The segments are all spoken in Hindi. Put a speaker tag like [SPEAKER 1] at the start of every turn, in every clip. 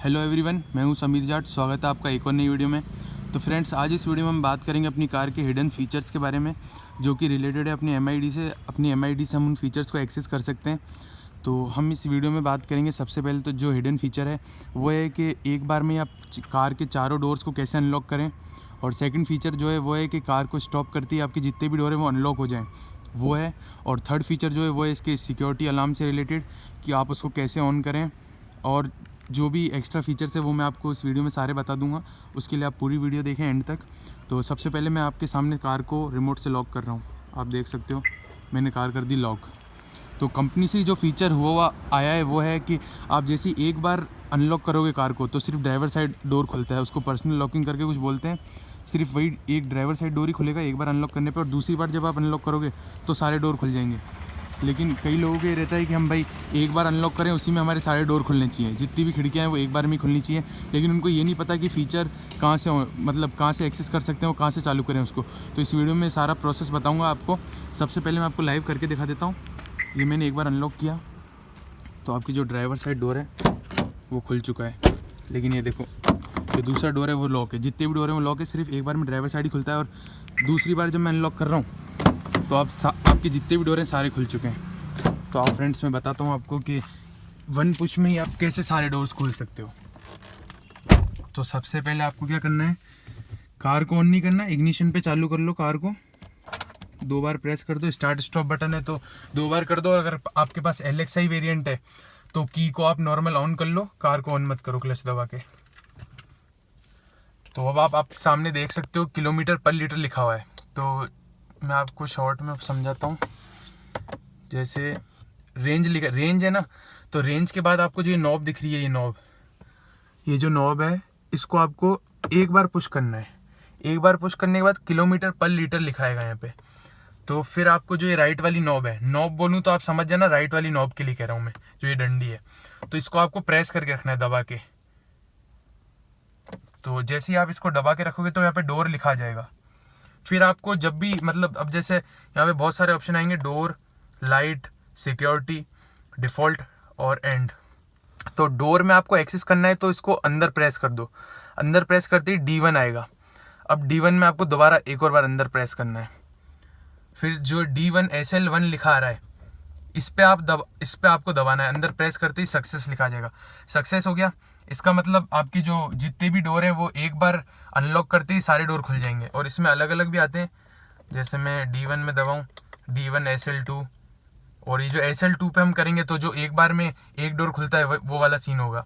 [SPEAKER 1] हेलो एवरीवन, मैं हूं समीर जाट। स्वागत है आपका एक और नई वीडियो में। तो फ्रेंड्स, आज इस वीडियो में हम बात करेंगे अपनी कार के हिडन फीचर्स के बारे में, जो कि रिलेटेड है अपनी एमआईडी से। अपनी एमआईडी से हम उन फीचर्स को एक्सेस कर सकते हैं। तो हम इस वीडियो में बात करेंगे। सबसे पहले तो जो हिडन फीचर है वो है कि एक बार में आप कार के चारों डोर्स को कैसे अनलॉक करें। और सेकंड फीचर जो है वो है कि कार को स्टॉप करती है आपके जितने भी डोर हैं वो अनलॉक हो जाएं, वो है। और थर्ड फीचर जो है वो है इसके सिक्योरिटी अलार्म से रिलेटेड, कि आप उसको कैसे ऑन करें। और जो भी एक्स्ट्रा फीचर्स है वो मैं आपको इस वीडियो में सारे बता दूंगा। उसके लिए आप पूरी वीडियो देखें एंड तक। तो सबसे पहले मैं आपके सामने कार को रिमोट से लॉक कर रहा हूँ। आप देख सकते हो मैंने कार कर दी लॉक। तो कंपनी से जो फीचर हुआ आया है वो है कि आप जैसे ही एक बार अनलॉक करोगे कार को तो सिर्फ ड्राइवर साइड डोर खुलता है। उसको पर्सनल लॉकिंग करके कुछ बोलते हैं। सिर्फ वही एक ड्राइवर साइड डोर ही खुलेगा एक बार अनलॉक करने पे, और दूसरी बार जब आप अनलॉक करोगे तो सारे डोर खुल जाएंगे। लेकिन कई लोगों को ये रहता है कि हम भाई एक बार अनलॉक करें उसी में हमारे सारे डोर खुलने चाहिए, जितनी भी खिड़कियाँ हैं वो एक बार में ही खुलनी चाहिए। लेकिन उनको ये नहीं पता कि फ़ीचर कहाँ से कहाँ से एक्सेस कर सकते हैं और कहाँ से चालू करें उसको। तो इस वीडियो में सारा प्रोसेस बताऊँगा आपको। सबसे पहले मैं आपको लाइव करके दिखा देता हूँ। ये मैंने एक बार अनलॉक किया तो आपकी जो ड्राइवर साइड डोर है वो खुल चुका है। लेकिन ये देखो, जो दूसरा डोर है वो लॉक है। जितने भी डोर हैं वो लॉक है। सिर्फ एक बार में ड्राइवर साइड ही खुलता है। और दूसरी बार जब मैं अनलॉक कर रहा हूँ तो आपके जितने भी डोर हैं सारे खुल चुके हैं। तो आप फ्रेंड्स, मैं बताता हूँ आपको कि वन पुश में ही आप कैसे सारे डोर्स खोल सकते हो। तो सबसे पहले आपको क्या करना है, कार को ऑन नहीं करना, इग्निशन पे चालू कर लो कार को। 2 बार प्रेस कर दो। स्टार्ट स्टॉप बटन है तो 2 बार कर दो। और अगर आपके पास LXI वेरिएंट है तो की को आप नॉर्मल ऑन कर लो, कार को ऑन मत करो क्लच दबा के। तो अब आप सामने देख सकते हो किलोमीटर पर लीटर लिखा हुआ है। तो मैं आपको शॉर्ट में समझाता हूँ। जैसे रेंज है ना, तो रेंज के बाद आपको जो ये नॉब दिख रही है, ये जो नॉब है इसको आपको एक बार पुश करना है। एक बार पुश करने के बाद किलोमीटर पर लीटर लिखाएगा यहाँ पे। तो फिर आपको जो ये राइट वाली नॉब है, नॉब बोलूँ तो आप समझ जाना राइट वाली नॉब के लिए कह रहा हूँ मैं, जो ये डंडी है। तो इसको आपको प्रेस करके रखना है दबा के। तो जैसे ही आप इसको दबा के रखोगे तो यहाँ पे डोर लिखा जाएगा। फिर आपको जब भी अब जैसे यहाँ पे बहुत सारे ऑप्शन आएंगे, डोर, लाइट, सिक्योरिटी, डिफ़ॉल्ट और एंड। तो डोर में आपको एक्सेस करना है तो इसको अंदर प्रेस कर दो। अंदर प्रेस करते ही D1 आएगा। अब D1 में आपको दोबारा एक और बार अंदर प्रेस करना है। फिर जो D1 SL1 लिखा आ रहा है इस पे आपको दबाना है। अंदर प्रेस करते ही सक्सेस लिखा जाएगा। सक्सेस हो गया। इसका मतलब आपकी जो जितने भी डोर हैं वो एक बार अनलॉक करते ही सारे डोर खुल जाएंगे। और इसमें अलग अलग भी आते हैं। जैसे मैं D1 में दबाऊँ, D1 SL2। और ये जो SL2 पे हम करेंगे तो जो एक बार में एक डोर खुलता है वो वाला सीन होगा।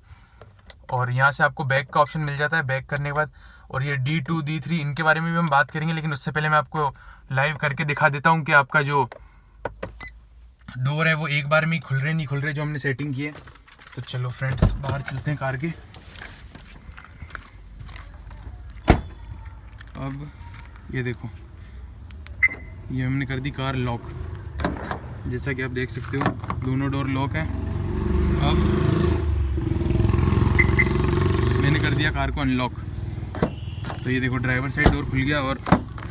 [SPEAKER 1] और यहाँ से आपको बैक का ऑप्शन मिल जाता है बैक करने के बाद। और ये D2 D3 इनके बारे में भी हम बात करेंगे, लेकिन उससे पहले मैं आपको लाइव करके दिखा देता हूँ कि आपका जो डोर है वो एक बार में ही खुल रहे जो हमने सेटिंग की है। तो चलो फ्रेंड्स, बाहर चलते हैं कार के। अब ये देखो, ये हमने कर दी कार लॉक। जैसा कि आप देख सकते हो दोनों डोर लॉक हैं। अब मैंने कर दिया कार को अनलॉक। तो ये देखो ड्राइवर साइड डोर खुल गया और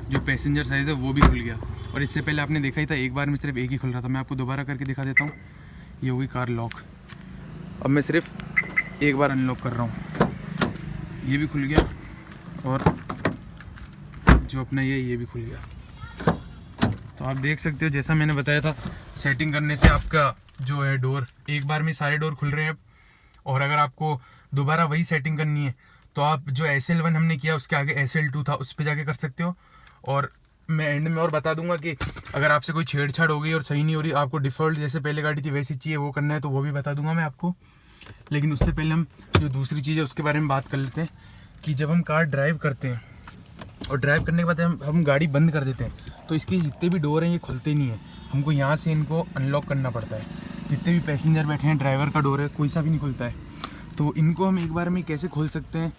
[SPEAKER 1] जो पैसेंजर साइड है वो भी खुल गया। और इससे पहले आपने देखा ही था एक बार में सिर्फ एक ही खुल रहा था। मैं आपको दोबारा करके दिखा देता हूँ। ये होगी कार लॉक। अब मैं सिर्फ एक बार अनलॉक कर रहा हूँ, ये भी खुल गया। और जो अपना ये भी खुल गया। तो आप देख सकते हो जैसा मैंने बताया था, सेटिंग करने से आपका जो है डोर एक बार में सारे डोर खुल रहे हैं। और अगर आपको दोबारा वही सेटिंग करनी है तो आप जो SL1 हमने किया उसके आगे SL2 था उस पर जाके कर सकते हो। और मैं एंड में और बता दूंगा कि अगर आपसे कोई छेड़छाड़ हो गई और सही नहीं हो रही, आपको डिफ़ॉल्ट जैसे पहले गाड़ी थी वैसी चाहिए वो करना है तो वो भी बता दूंगा मैं आपको। लेकिन उससे पहले हम जो दूसरी चीज़ है उसके बारे में बात कर लेते हैं कि जब हम कार ड्राइव करते हैं और ड्राइव करने के बाद हम गाड़ी बंद कर देते हैं तो इसके जितने भी डोर हैं ये खुलते नहीं हैं। हमको यहाँ से इनको अनलॉक करना पड़ता है। जितने भी पैसेंजर बैठे हैं, ड्राइवर का डोर है कोई सा भी नहीं खुलता है। तो इनको हम एक बार में कैसे खोल सकते हैं,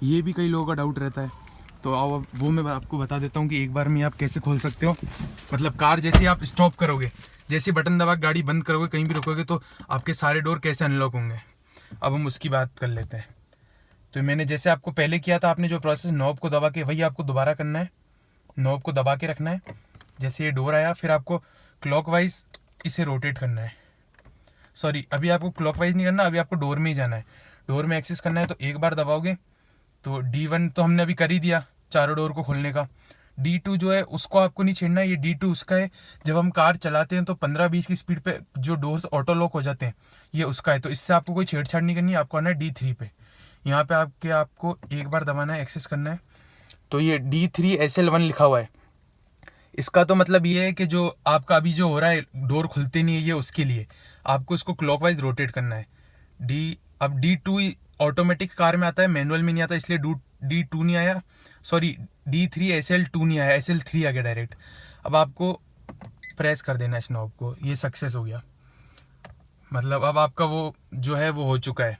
[SPEAKER 1] ये भी कई लोगों का डाउट रहता है। तो अब वो मैं आपको बता देता हूँ कि एक बार में आप कैसे खोल सकते हो। कार जैसे आप स्टॉप करोगे, जैसे बटन दबा गाड़ी बंद करोगे, कहीं भी रुकोगे तो आपके सारे डोर कैसे अनलॉक होंगे, अब हम उसकी बात कर लेते हैं। तो मैंने जैसे आपको पहले किया था, आपने जो प्रोसेस नॉब को दबा के, वही आपको दोबारा करना है। नॉब को दबा के रखना है। जैसे ये डोर आया फिर आपको क्लॉकवाइज इसे रोटेट करना है। सॉरी, अभी आपको क्लॉकवाइज नहीं करना, अभी आपको डोर में ही जाना है। डोर में एक्सेस करना है तो एक बार दबाओगे तो D1 तो हमने अभी कर ही दिया चारों डोर को खोलने का। D2 जो है उसको आपको नहीं छेड़ना है, ये D2 उसका है जब हम कार चलाते हैं तो 15-20 की स्पीड पे जो डोर्स ऑटो लॉक हो जाते हैं, ये उसका है। तो इससे आपको कोई छेड़छाड़ नहीं करनी है, आपको आना है D3 पे। यहाँ पे आपको एक बार दबाना है, एक्सेस करना है। तो ये D3 SL1 लिखा हुआ है। इसका तो मतलब ये है कि जो आपका अभी जो हो रहा है डोर खुलते नहीं है, ये उसके लिए आपको इसको क्लॉकवाइज रोटेट करना है। अब D2 ऑटोमेटिक कार में आता है, मैनुअल में नहीं आता, इसलिए D2 नहीं आया, सॉरी D3 SL2 नहीं आया, SL3 आ गया डायरेक्ट। अब आपको प्रेस कर देना इस नॉब को, ये सक्सेस हो गया। मतलब अब आपका वो जो है वो हो चुका है।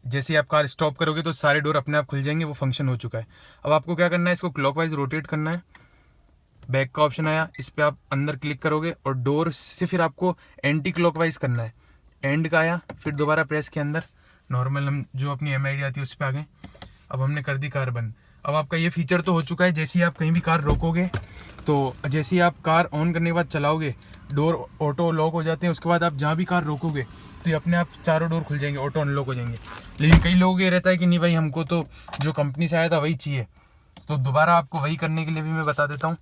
[SPEAKER 1] जैसे ही आप कार स्टॉप करोगे तो सारे डोर अपने आप खुल जाएंगे, वो फंक्शन हो चुका है। अब आपको क्या करना है, इसको क्लॉकवाइज रोटेट करना है। बैक का ऑप्शन आया, इस पर आप अंदर क्लिक करोगे और डोर से फिर आपको एंटी क्लॉकवाइज करना है। एंड का आया, फिर दोबारा प्रेस के अंदर नॉर्मल हम जो अपनी MID आती है उस पर आ गए। अब हमने कर दी कार बंद। अब आपका ये फीचर तो हो चुका है, जैसे ही आप कहीं भी कार रोकोगे तो जैसे ही आप कार ऑन करने के बाद चलाओगे डोर ऑटो लॉक हो जाते हैं। उसके बाद आप जहाँ भी कार रोकोगे तो ये अपने आप चारों डोर खुल जाएंगे, ऑटो अनलॉक हो जाएंगे। लेकिन कई लोगों को ये रहता है कि नहीं भाई हमको तो जो कंपनी से आया था वही चाहिए, तो दोबारा आपको वही करने के लिए भी मैं बता देता हूँ।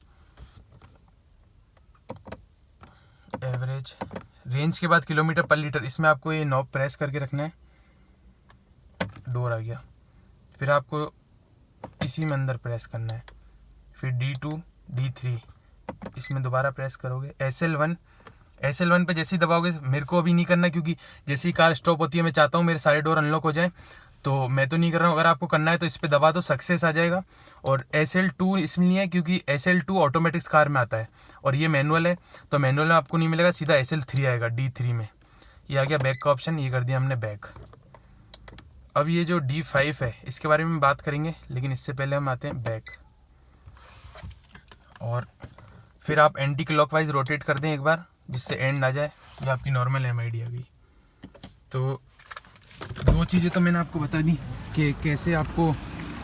[SPEAKER 1] एवरेज रेंज के बाद किलोमीटर पर लीटर, इसमें आपको ये नॉब प्रेस करके रखना है। डोर आ गया, फिर आपको इसी में अंदर प्रेस करना है। फिर D2 D3 इसमें दोबारा प्रेस करोगे। SL1 पे जैसे ही दबाओगे, मेरे को अभी नहीं करना क्योंकि जैसे ही कार स्टॉप होती है मैं चाहता हूँ मेरे सारे डोर अनलॉक हो जाए, तो मैं तो नहीं कर रहा हूँ। अगर आपको करना है तो इस पर दबा दो, सक्सेस आ जाएगा। और SL2 इसमें नहीं है क्योंकि SL2 ऑटोमेटिक कार में आता है और ये मैनुअल है, तो मैनुअल में आपको नहीं मिलेगा, सीधा SL3 आएगा D3 में। ये आ गया बैक का ऑप्शन, ये कर दिया हमने बैक। अब ये जो D5 है इसके बारे में बात करेंगे, लेकिन इससे पहले हम आते हैं बैक। और फिर आप एंटी क्लॉकवाइज रोटेट कर दें एक बार, जिससे एंड आ जाए। ये आपकी नॉर्मल MID आ गई। तो दो चीज़ें तो मैंने आपको बता दी कि कैसे आपको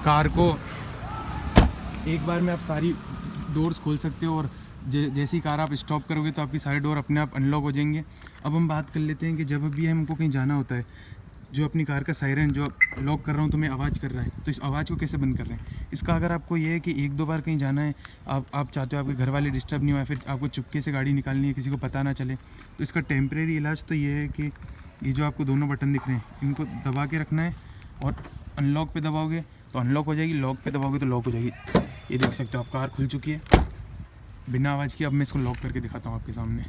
[SPEAKER 1] कार को एक बार में आप सारी डोर्स खोल सकते हो, और जैसी कार आप स्टॉप करोगे तो आपकी सारे डोर अपने आप अनलॉक हो जाएंगे। अब हम बात कर लेते हैं कि जब भी हमको कहीं जाना होता है, जो अपनी कार का सायरन जो लॉक कर रहा हूँ तो मैं आवाज़ कर रहा है, तो इस आवाज़ को कैसे बंद कर रहे हैं। इसका अगर आपको ये है कि 1-2 बार कहीं जाना है, आप चाहते हो आपके घर वाले डिस्टर्ब नहीं हो, या फिर आपको चुपके से गाड़ी निकालनी है, किसी को पता ना चले, तो इसका टेम्परेरी इलाज तो ये है कि ये जो आपको दोनों बटन दिख रहे हैं इनको दबा के रखना है, और अनलॉक पे दबाओगे तो अनलॉक हो जाएगी, लॉक पे दबाओगे तो लॉक हो जाएगी। ये देख सकते हो आप कार खुल चुकी है बिना आवाज़ की। अब मैं इसको लॉक करके दिखाता हूँ आपके सामने।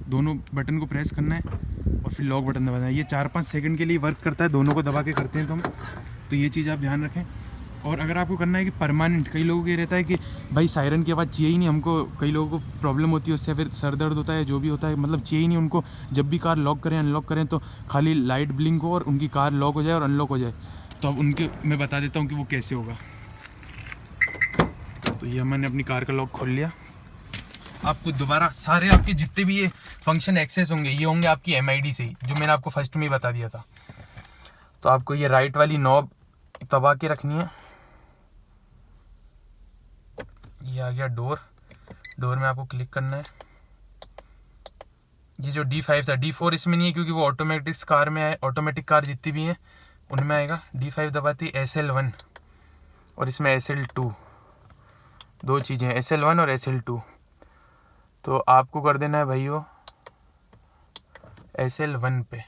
[SPEAKER 1] दोनों बटन को प्रेस करना है और फिर लॉक बटन दबाना है। ये 4-5 सेकंड के लिए वर्क करता है, दोनों को दबा के करते हैं तो हम, तो ये चीज़ आप ध्यान रखें। और अगर आपको करना है कि परमानेंट, कई लोगों को ये रहता है कि भाई सायरन की आवाज़ चाहिए ही नहीं हमको, कई लोगों को प्रॉब्लम होती है उससे, फिर सर दर्द होता है, जो भी होता है, मतलब चाहिए ही नहीं उनको जब भी कार लॉक करें अनलॉक करें तो खाली लाइट ब्लिंक हो और उनकी कार लॉक हो जाए और अनलॉक हो जाए। तो अब उनके मैं बता देता हूँ कि वो कैसे होगा। तो ये मैंने अपनी कार का लॉक खोल लिया। आपको दोबारा सारे आपके जितने भी ये फंक्शन एक्सेस होंगे ये होंगे आपकी MID से ही, जो मैंने आपको फर्स्ट में ही बता दिया था। तो आपको ये राइट वाली नॉब दबा के रखनी है। ये आ गया डोर में आपको क्लिक करना है। ये जो D5 था, D4 इसमें नहीं है क्योंकि वो ऑटोमेटिक कार में है, ऑटोमेटिक कार जितनी भी हैं उनमें आएगा। D5 दबाती SL1 और इसमें SL2, दो चीज़ें हैं SL1 और SL2। तो आपको कर देना है भाइयों SL1 पे,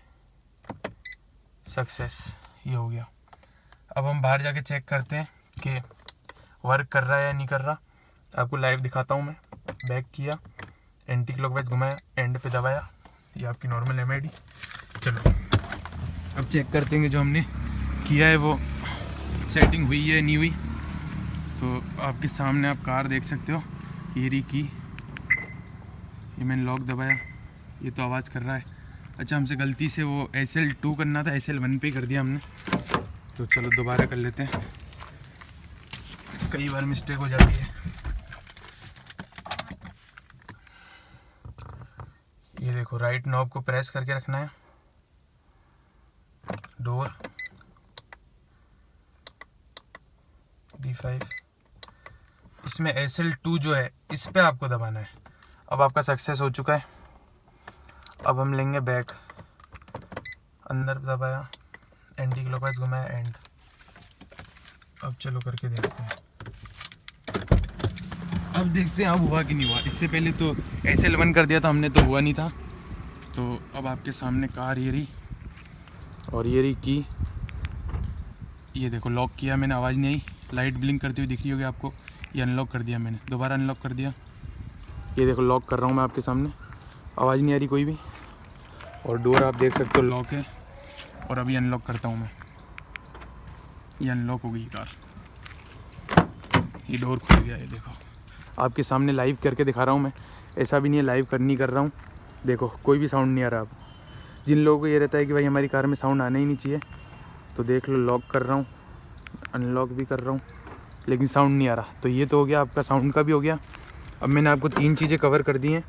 [SPEAKER 1] सक्सेस, ये हो गया। अब हम बाहर जाके चेक करते हैं कि वर्क कर रहा है या नहीं कर रहा। आपको लाइव दिखाता हूँ मैं। बैक किया, एंटी क्लॉकवाइज घुमाया, एंड पे दबाया, ये आपकी नॉर्मल MID। चलो अब चेक करते हैं कि जो हमने किया है वो सेटिंग हुई है नहीं हुई। तो आपके सामने आप कार देख सकते हो, ये रही की, ये मैंने लॉक दबाया, ये तो आवाज़ कर रहा है। अच्छा हमसे गलती से वो SL2 करना था, SL1 पे कर दिया हमने। तो चलो दोबारा कर लेते हैं, कई बार मिस्टेक हो जाती है। ये देखो राइट नॉब को प्रेस करके रखना है, डोर D5, इसमें SL2 जो है इस पे आपको दबाना है। अब आपका सक्सेस हो चुका है। अब हम लेंगे बैक, अंदर दबाया, एंटी क्लॉकवाइज घुमाया एंड। अब चलो करके देखते हैं, अब देखते हैं अब हुआ कि नहीं हुआ। इससे पहले तो SL1 कर दिया था हमने, तो हुआ नहीं था। तो अब आपके सामने कार ये रही, और ये रही की, ये देखो लॉक किया मैंने, आवाज़ नहीं आई, लाइट ब्लिंक करती हुई दिख रही होगी आपको। ये अनलॉक कर दिया मैंने, दोबारा अनलॉक कर दिया, ये देखो लॉक कर रहा हूँ मैं आपके सामने, आवाज़ नहीं आ रही कोई भी। और डोर आप देख सकते हो लॉक है। और अभी अनलॉक करता हूँ मैं, ये अनलॉक हो गई कार, ये डोर खुल गया। ये देखो आपके सामने लाइव करके दिखा रहा हूँ मैं, ऐसा भी नहीं है लाइव नहीं कर रहा हूँ। देखो कोई भी साउंड नहीं आ रहा। अब जिन लोगों को ये रहता है कि भाई हमारी कार में साउंड आना ही नहीं चाहिए, तो देख लो लॉक कर रहा हूँ, अनलॉक भी कर रहा हूँ, लेकिन साउंड नहीं आ रहा। तो ये तो हो गया आपका, साउंड का भी हो गया। अब मैंने आपको 3 चीज़ें कवर कर दी हैं।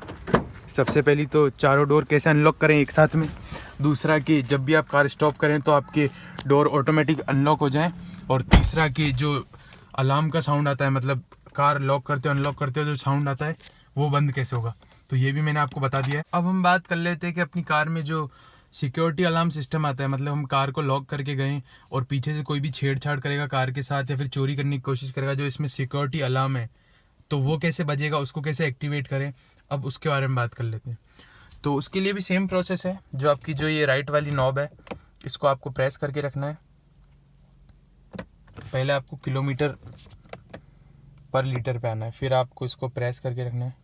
[SPEAKER 1] सबसे पहली तो चारों डोर कैसे अनलॉक करें एक साथ में, दूसरा कि जब भी आप कार स्टॉप करें तो आपके डोर ऑटोमेटिक अनलॉक हो जाएं, और तीसरा कि जो अलार्म का साउंड आता है, मतलब कार लॉक करते हो अनलॉक करते हो जो साउंड आता है वो बंद कैसे होगा, तो ये भी मैंने आपको बता दिया है। अब हम बात कर लेते हैं कि अपनी कार में जो सिक्योरिटी अलार्म सिस्टम आता है, मतलब हम कार को लॉक करके गए और पीछे से कोई भी छेड़छाड़ करेगा कार के साथ या फिर चोरी करने की कोशिश करेगा, जो इसमें सिक्योरिटी अलार्म है, तो वो कैसे बजेगा, उसको कैसे एक्टिवेट करें, अब उसके बारे में बात कर लेते हैं। तो उसके लिए भी सेम प्रोसेस है। जो आपकी जो ये राइट वाली नॉब है, इसको आपको प्रेस करके रखना है। पहले आपको किलोमीटर पर लीटर पे आना है, फिर आपको इसको प्रेस करके रखना है।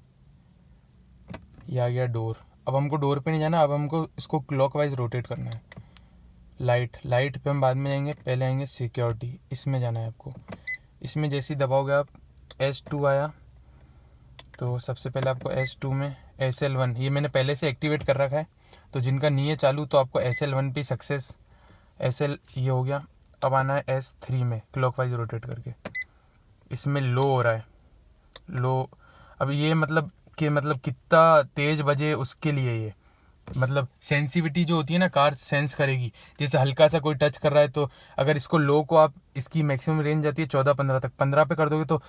[SPEAKER 1] ये आ गया डोर। अब हमको डोर पे नहीं जाना, अब हमको इसको क्लॉकवाइज रोटेट करना है। लाइट पे हम बाद में जाएंगे, पहले आएंगे सिक्योरिटी, इसमें जाना है आपको। इसमें जैसे ही दबाओगे आप, S2 आया, तो सबसे पहले आपको S2 में SL1, ये मैंने पहले से एक्टिवेट कर रखा है, तो जिनका नहीं है चालू तो आपको SL1 पे सक्सेस, SL ये हो गया। अब आना है S3 में क्लॉकवाइज रोटेट करके, इसमें लो हो रहा है, लो। अब ये मतलब कि कितना तेज़ बजे उसके लिए, ये मतलब सेंसिटिविटी जो होती है ना, कार सेंस करेगी। जैसे हल्का सा कोई टच कर रहा है, तो अगर इसको लो को आप, इसकी मैक्सिमम रेंज जाती है 14-15 तक, 15 पे कर दोगे तो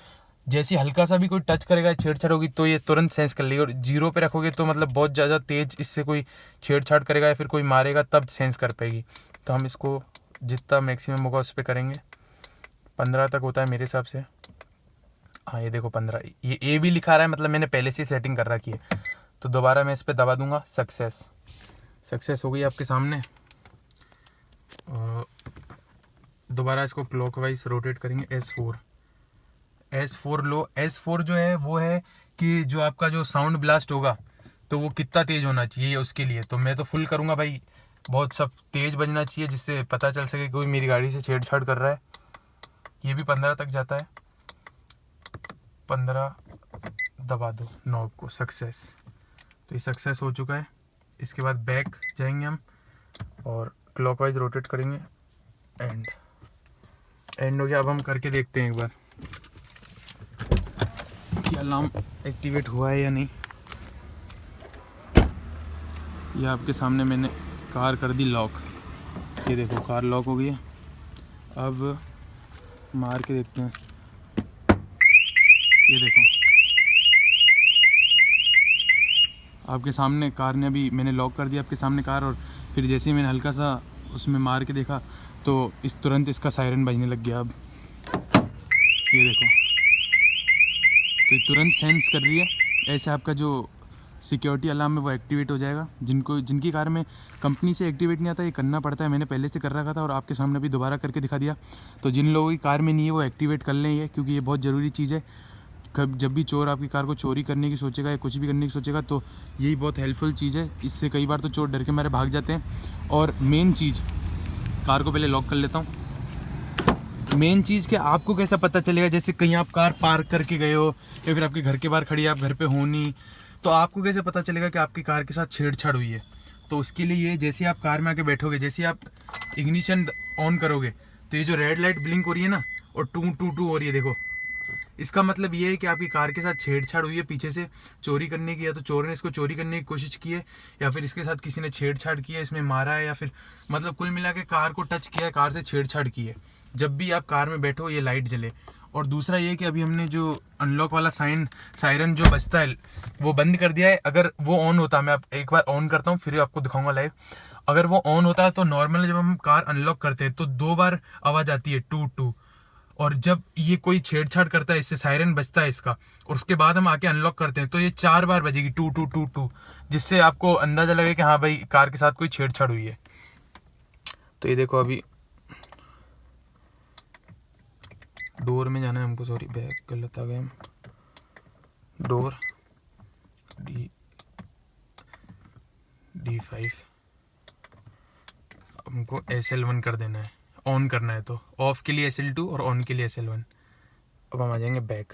[SPEAKER 1] जैसे हल्का सा भी कोई टच करेगा, छेड़छाड़ होगी, तो ये तुरंत सेंस कर लेगी। और 0 पे रखोगे तो मतलब बहुत ज़्यादा तेज़ इससे कोई छेड़छाड़ करेगा या फिर कोई मारेगा तब सेंस कर पाएगी। तो हम इसको जितना मैक्सिमम होगा उस पर करेंगे। 15 तक होता है मेरे हिसाब से। हाँ ये देखो 15, ये ए भी लिखा रहा है, मतलब मैंने पहले से सेटिंग कर रखी है। तो दोबारा मैं इस पर दबा दूंगा, सक्सेस हो गई आपके सामने। दोबारा इसको क्लॉकवाइज रोटेट करेंगे। S4 लो। S4 जो है वो है कि जो आपका जो साउंड ब्लास्ट होगा तो वो कितना तेज़ होना चाहिए उसके लिए। तो मैं तो फुल करूँगा भाई, बहुत सब तेज़ बजना चाहिए जिससे पता चल सके कोई मेरी गाड़ी से छेड़छाड़ कर रहा है। ये भी 15 तक जाता है, 15 दबा दो नॉब को, सक्सेस। तो ये सक्सेस हो चुका है। इसके बाद बैक जाएंगे हम और क्लॉकवाइज रोटेट करेंगे, एंड हो गया। अब हम करके देखते हैं एक बार कि अलार्म एक्टिवेट हुआ है या नहीं। ये आपके सामने मैंने कार कर दी लॉक, ये देखो कार लॉक हो गई है। अब मार के देखते हैं, ये देखो आपके सामने कार ने, अभी मैंने लॉक कर दिया आपके सामने कार, और फिर जैसे ही मैंने हल्का सा उसमें मार के देखा तो तुरंत इसका सायरन बजने लग गया। अब ये देखो, तो ये तुरंत सेंस कर रही है। ऐसे आपका जो सिक्योरिटी अलार्म है वो एक्टिवेट हो जाएगा। जिनकी कार में कंपनी से एक्टिवेट नहीं आता, ये करना पड़ता है। मैंने पहले से कर रखा था और आपके सामने भी दोबारा करके दिखा दिया। तो जिन लोगों की कार में नहीं है वो एक्टिवेट कर लें ये, क्योंकि ये बहुत ज़रूरी चीज़ है। जब भी चोर आपकी कार को चोरी करने की सोचेगा या कुछ भी करने की सोचेगा तो यही बहुत हेल्पफुल चीज़ है। इससे कई बार तो चोर डर के मारे भाग जाते हैं। और मेन चीज़, कार को पहले लॉक कर लेता हूँ। मेन चीज़ कि आपको कैसा पता चलेगा, जैसे कहीं आप कार पार्क करके गए हो या फिर आपके घर के बाहर खड़ी है, आप घर पे हो नहीं, तो आपको कैसे पता चलेगा कि आपकी कार के साथ छेड़छाड़ हुई है। तो उसके लिए ये, जैसे आप कार में आके बैठोगे, जैसे आप इग्निशन ऑन करोगे तो ये जो रेड लाइट ब्लिंक हो रही है ना, और टू टू टू हो रही है, देखो इसका मतलब ये है कि आपकी कार के साथ छेड़छाड़ हुई है, पीछे से चोरी करने की, या तो चोर ने इसको चोरी करने की कोशिश की है या फिर इसके साथ किसी ने छेड़छाड़ की है, इसमें मारा है, या फिर मतलब कुल मिला के कार को टच किया है, कार से छेड़छाड़ की है। जब भी आप कार में बैठो ये लाइट जले। और दूसरा ये कि अभी हमने जो अनलॉक वाला सायरन जो बजता है वो बंद कर दिया है। अगर वो ऑन होता, मैं आप एक बार ऑन करता हूँ फिर आपको दिखाऊंगा लाइव। अगर वो ऑन होता है तो नॉर्मल जब हम कार अनलॉक करते हैं तो 2 बार आवाज़ आती है टू टू, और जब ये कोई छेड़छाड़ करता है इससे सायरन बजता है इसका, और उसके बाद हम आके अनलॉक करते हैं तो ये 4 बार बजेगी टू टू टू टू, जिससे आपको अंदाज़ा लगे कि हाँ भाई कार के साथ कोई छेड़छाड़ हुई है। तो ये देखो अभी डोर में जाना है हमको, सॉरी बैक गलत आ गए हम, डोर D5 हमको SL1 कर देना है, ऑन करना है तो ऑफ के लिए SL2 और ऑन के लिए SL1। अब हम आ जाएंगे बैक।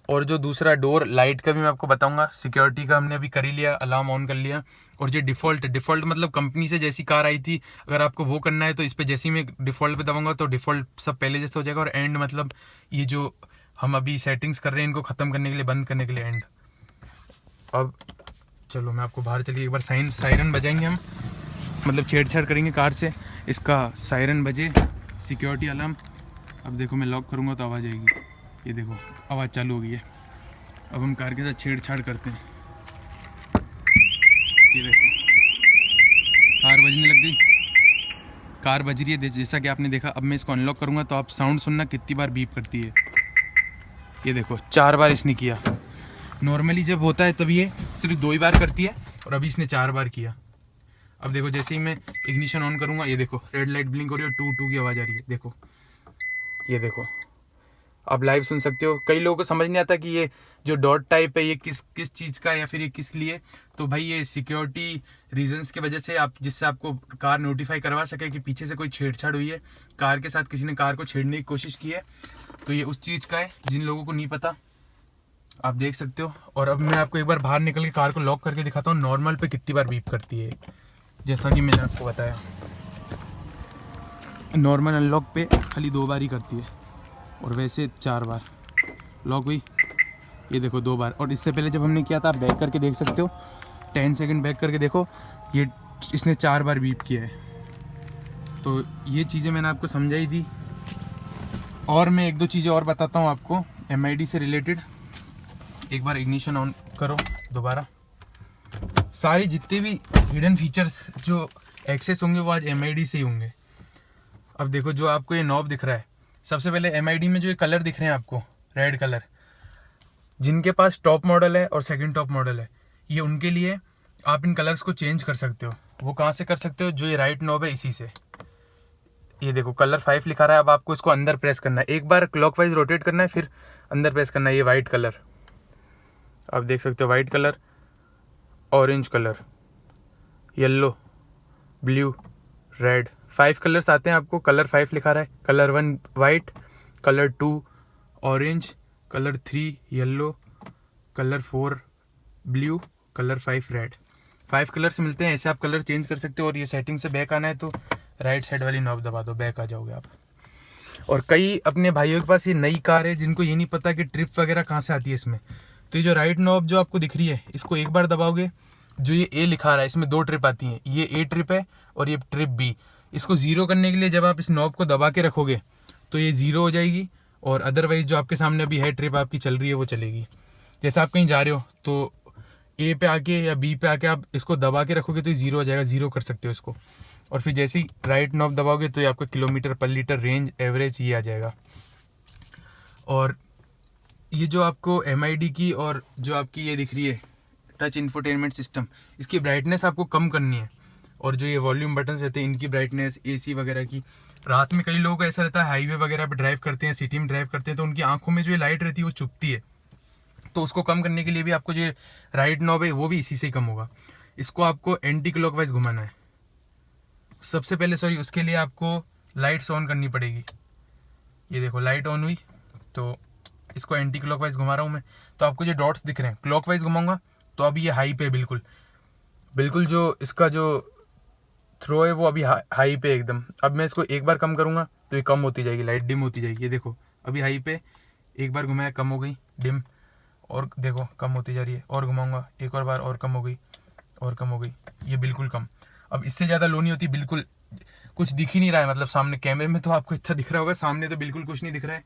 [SPEAKER 1] और जो दूसरा डोर लाइट का भी मैं आपको बताऊंगा, सिक्योरिटी का हमने अभी कर ही लिया, अलार्म ऑन कर लिया। और जो डिफ़ॉल्ट मतलब कंपनी से जैसी कार आई थी, अगर आपको वो करना है तो इस पर जैसे ही मैं डिफ़ॉल्ट पे दबाऊंगा तो डिफ़ॉल्ट सब पहले जैसे हो जाएगा, और एंड मतलब ये जो हम अभी सेटिंग्स कर रहे हैं इनको ख़त्म करने के लिए, बंद करने के लिए एंड। अब चलो मैं आपको बाहर चलिए एक बार सायरन बजाएंगे हम, मतलब छेड़छाड़ करेंगे कार से, इसका सायरन बजे, सिक्योरिटी अलार्म। अब देखो मैं लॉक करूँगा तो आवाज़ आएगी, ये देखो आवाज़ चालू हो गई है। अब हम कार के साथ छेड़छाड़ करते हैं, ये देखो कार बजने लग गई, कार बज रही है जैसा कि आपने देखा। अब मैं इसको अनलॉक करूँगा तो आप साउंड सुनना कितनी बार बीप करती है। ये देखो 4 बार इसने किया, नॉर्मली जब होता है तब ये सिर्फ 2 ही बार करती है, और अभी इसने 4 बार किया। अब देखो जैसे ही मैं इग्निशन ऑन करूँगा, ये देखो रेड लाइट ब्लिंक हो रही है और टू टू की आवाज़ आ रही है, देखो ये देखो आप लाइव सुन सकते हो। कई लोगों को समझ नहीं आता कि ये जो डॉट टाइप है ये किस चीज़ का है या फिर ये किस लिए। तो भाई ये सिक्योरिटी रीजंस की वजह से, आप जिससे आपको कार नोटिफाई करवा सके कि पीछे से कोई छेड़छाड़ हुई है, कार के साथ किसी ने कार को छेड़ने की कोशिश की है। तो ये उस चीज़ का है जिन लोगों को नहीं पता, आप देख सकते हो। और अब मैं आपको एक बार बाहर निकल के कार को लॉक करके दिखाता हूँ नॉर्मल पे कितनी बार बीप करती है। जैसा कि मैंने आपको बताया, नॉर्मल अनलॉक पे खाली 2 बार ही करती है, और वैसे 4 बार लॉक हुई, ये देखो 2 बार। और इससे पहले जब हमने किया था, आप बैक करके देख सकते हो, 10 सेकंड बैक करके देखो, ये इसने 4 बार बीप किया है। तो ये चीज़ें मैंने आपको समझाई थी। और मैं 1-2 चीज़ें और बताता हूँ आपको MID से रिलेटेड। एक बार इग्निशन ऑन करो दोबारा, सारे जितने भी हिडन फीचर्स जो एक्सेस होंगे वो आज MID से ही होंगे। अब देखो जो आपको ये नॉब दिख रहा है, सबसे पहले MID में जो ये कलर दिख रहे हैं आपको, रेड कलर, जिनके पास टॉप मॉडल है और सेकंड टॉप मॉडल है, ये उनके लिए आप इन कलर्स को चेंज कर सकते हो। वो कहाँ से कर सकते हो, जो ये राइट नॉब है इसी से। ये देखो कलर 5 लिखा रहा है, अब आपको इसको अंदर प्रेस करना है, एक बार क्लॉकवाइज रोटेट करना है, फिर अंदर प्रेस करना है। ये वाइट कलर आप देख सकते हो, white colour, orange colour, yellow, blue, red, 5 colours आते हैं आपको। कलर 5 लिखा रहा है, colour 1 white, colour 2 orange, colour 3 yellow, colour 4 blue, colour 5 red. 5 colours मिलते हैं, ऐसे आप कलर चेंज कर सकते हो। और ये सेटिंग से बैक आना है तो राइट साइड वाली नॉब दबा दो, बैक आ जाओगे आप। और कई अपने भाइयों के पास ये नई कार है जिनको ये नहीं पता कि ट्रिप वगैरह कहाँ से आती है इसमें। तो ये जो राइट नॉब जो आपको दिख रही है, इसको एक बार दबाओगे, जो ये A लिखा रहा है इसमें 2 ट्रिप आती हैं, ये A ट्रिप है और ये ट्रिप B। इसको ज़ीरो करने के लिए जब आप इस नॉब को दबा के रखोगे तो ये ज़ीरो हो जाएगी, और अदरवाइज जो आपके सामने अभी है ट्रिप आपकी चल रही है वो चलेगी। जैसे आप कहीं जा रहे हो तो A पे आके या B पे आके आप इसको दबा के रखोगे तो ये ज़ीरो हो जाएगा, ज़ीरो कर सकते हो इसको। और फिर जैसे ही राइट नॉब दबाओगे तो ये आपका किलोमीटर पर लीटर रेंज एवरेज ये आ जाएगा। और ये जो आपको MID की और जो आपकी ये दिख रही है टच इंफोटेनमेंट सिस्टम, इसकी ब्राइटनेस आपको कम करनी है। और जो ये वॉल्यूम बटन्स रहते हैं इनकी ब्राइटनेस, AC वगैरह की, रात में कई लोगों को ऐसा रहता है हाईवे वगैरह पे ड्राइव करते हैं, सिटी में ड्राइव करते हैं, तो उनकी आंखों में जो ये लाइट रहती है वो चुभती है। तो उसको कम करने के लिए भी आपको जो राइट नॉब है वो भी इसी से ही कम होगा। इसको आपको एंटी क्लॉकवाइज घुमाना है सबसे पहले, सॉरी उसके लिए आपको लाइट्स ऑन करनी पड़ेगी। ये देखो लाइट ऑन हुई, तो इसको एंटी क्लॉकवाइज घुमा रहा हूँ मैं, तो आपको जो डॉट्स दिख रहे हैं, क्लॉकवाइज घुमाऊंगा तो अभी ये हाई पे बिल्कुल जो इसका जो थ्रो है वो अभी हाई पे एकदम। अब मैं इसको एक बार कम करूँगा तो ये कम होती जाएगी, लाइट डिम होती जाएगी। ये देखो अभी हाई पे, एक बार घुमाया कम हो गई डिम, और देखो कम होती जा रही है, और घुमाऊंगा एक और बार और कम हो गई, और कम हो गई, ये बिल्कुल कम। अब इससे ज़्यादा लो नहीं होती, बिल्कुल कुछ दिख ही नहीं रहा है, मतलब सामने कैमरे में तो आपको इतना दिख रहा होगा, सामने तो बिल्कुल कुछ नहीं दिख रहा है।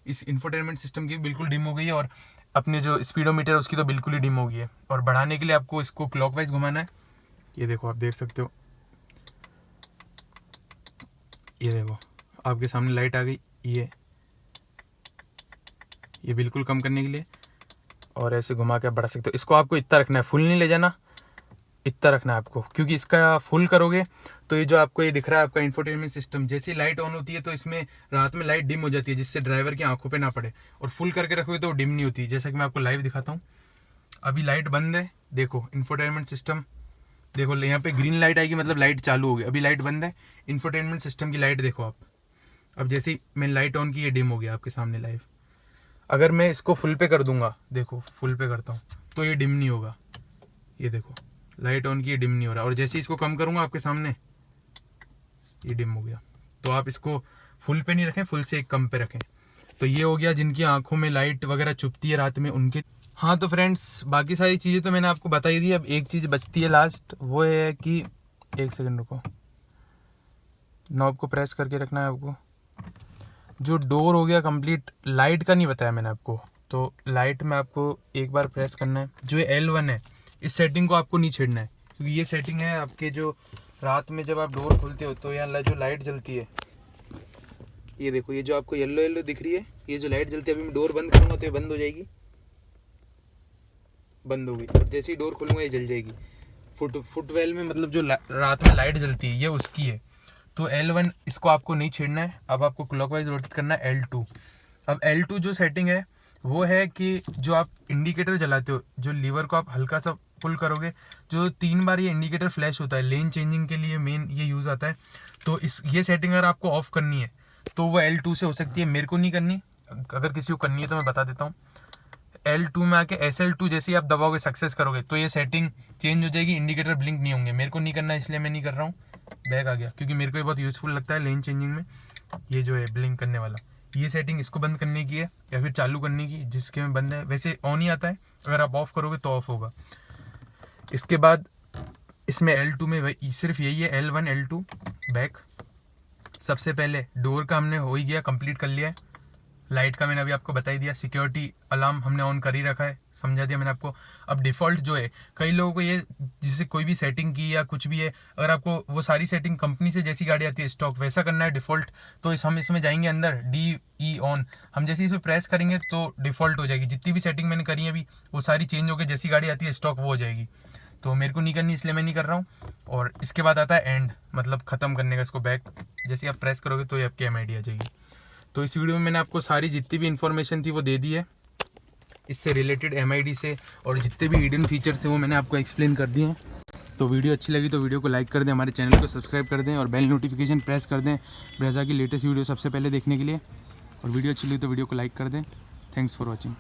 [SPEAKER 1] इस इंफोटेनमेंट सिस्टम की बिल्कुल डिम हो गई है, और अपने जो स्पीडोमीटर है उसकी तो बिल्कुल ही डिम हो गई है। और बढ़ाने के लिए आपको इसको क्लॉकवाइज घुमाना है। ये देखो आप देख सकते हो ये देखो आपके सामने लाइट आ गई। ये बिल्कुल कम करने के लिए, और ऐसे घुमा के आप बढ़ा सकते हो। इसको आपको इतना रखना है, फुल नहीं ले जाना, इतना रखना है आपको, क्योंकि इसका फुल करोगे तो ये जो आपको ये दिख रहा है आपका इंफोटेनमेंट सिस्टम, जैसे लाइट ऑन होती है तो इसमें रात में लाइट डिम हो जाती है, जिससे ड्राइवर की आंखों पे ना पड़े। और फुल करके रखोगे तो डिम नहीं होती। जैसा कि मैं आपको लाइव दिखाता हूँ, अभी लाइट बंद है, देखो इंफोटेनमेंट सिस्टम, देखो यहाँ पे ग्रीन लाइट आएगी मतलब लाइट चालू होगी। अभी लाइट बंद है, इंफोटेनमेंट सिस्टम की लाइट देखो आप। अब जैसे ही मैंने लाइट ऑन की, ये डिम हो गया आपके सामने लाइव। अगर मैं इसको फुल पे कर दूंगा, देखो फुल पे करता हूँ तो ये डिम नहीं होगा। ये देखो लाइट ऑन की, ये डिम नहीं हो रहा। और जैसे ही इसको कम करूंगा आपके सामने, ये डिम हो गया। तो आप इसको फुल पे नहीं रखें, फुल से एक कम पे रखें। तो ये हो गया जिनकी आंखों में लाइट वगैरह चुभती है रात में उनके। हाँ तो फ्रेंड्स, बाकी सारी चीज़ें तो मैंने आपको बता ही दी। अब एक चीज़ बचती है लास्ट, वो है कि एक सेकंड रुको, नॉब को प्रेस करके रखना है आपको। जो डोर हो गया कंप्लीट, लाइट का नहीं बताया मैंने आपको, तो लाइट में आपको एक बार प्रेस करना है। जो L1 है, इस सेटिंग को आपको नहीं छेड़ना है, क्योंकि ये सेटिंग है आपके जो रात में जब आप डोर खोलते हो तो यहाँ जो लाइट जलती है, ये देखो ये जो आपको येलो येलो दिख रही है, ये जो लाइट जलती है, अभी मैं डोर बंद करूँगा तो ये बंद हो जाएगी, बंद होगी। और जैसे ही डोर खोलूँगा ये जल जाएगी। फुटवेल में मतलब जो रात में लाइट जलती है ये उसकी है। तो L1 इसको आपको नहीं छेड़ना है। अब आपको क्लॉकवाइज रोटेट करना है L2। अब L2 जो सेटिंग है वो है कि जो आप इंडिकेटर जलाते हो, जो लीवर को आप हल्का सा पुल करोगे, जो 3 बार ये इंडिकेटर फ्लैश होता है, लेन चेंजिंग के लिए मेन ये यूज़ आता है। तो ये सेटिंग अगर आपको ऑफ करनी है तो वो L2 से हो सकती है, मेरे को नहीं करनी। अगर किसी को करनी है तो मैं बता देता हूँ। L2 में आके SL2 जैसे ही आप दबाओगे, सक्सेस करोगे, तो ये सेटिंग चेंज हो जाएगी, इंडिकेटर ब्लिंक नहीं होंगे। मेरे को नहीं करना इसलिए मैं नहीं कर रहा हूँ। बैक आ गया, क्योंकि मेरे को ये बहुत यूज़फुल लगता है लेन चेंजिंग में। ये जो है ब्लिंक करने वाला, ये सेटिंग इसको बंद करने की है या फिर चालू करने की, जिसके में बंद है। वैसे ऑन ही आता है, अगर आप ऑफ करोगे तो ऑफ होगा। इसके बाद इसमें L2 में सिर्फ यही है, L1 L2 बैक। सबसे पहले डोर का हमने हो ही गया, कंप्लीट कर लिया है। लाइट का मैंने अभी आपको बता ही दिया। सिक्योरिटी अलार्म हमने ऑन कर ही रखा है, समझा दिया मैंने आपको। अब डिफ़ॉल्ट जो है, कई लोगों को ये जिससे कोई भी सेटिंग की या कुछ भी है, अगर आपको वो सारी सेटिंग कंपनी से जैसी गाड़ी आती है स्टॉक वैसा करना है डिफ़ॉल्ट, तो हम इसमें जाएंगे अंदर, DE ऑन। हम जैसे इस पर प्रेस करेंगे तो डिफ़ॉल्ट हो जाएगी। जितनी भी सेटिंग मैंने करी है अभी वो सारी चेंज होकर जैसी गाड़ी आती है स्टॉक वो हो जाएगी। तो मेरे को नहीं करनी इसलिए मैं नहीं कर रहा हूँ। और इसके बाद आता है एंड, मतलब ख़त्म करने का। इसको बैक जैसे आप प्रेस करोगे तो ये आपकी MID आ जाएगी। तो इस वीडियो में मैंने आपको सारी जितनी भी इन्फॉर्मेशन थी वो दे दी है, इससे रिलेटेड MID से, और जितने भी हिडन फीचर्स हैं वो मैंने आपको एक्सप्लेन कर दिए हैं। तो वीडियो अच्छी लगी तो वीडियो को लाइक कर दें, हमारे चैनल को सब्सक्राइब कर दें और बेल नोटिफिकेशन प्रेस कर दें ब्रेज़ा की लेटेस्ट वीडियो सबसे पहले देखने के लिए। और वीडियो अच्छी लगी तो वीडियो को लाइक कर दें। Thanks for watching.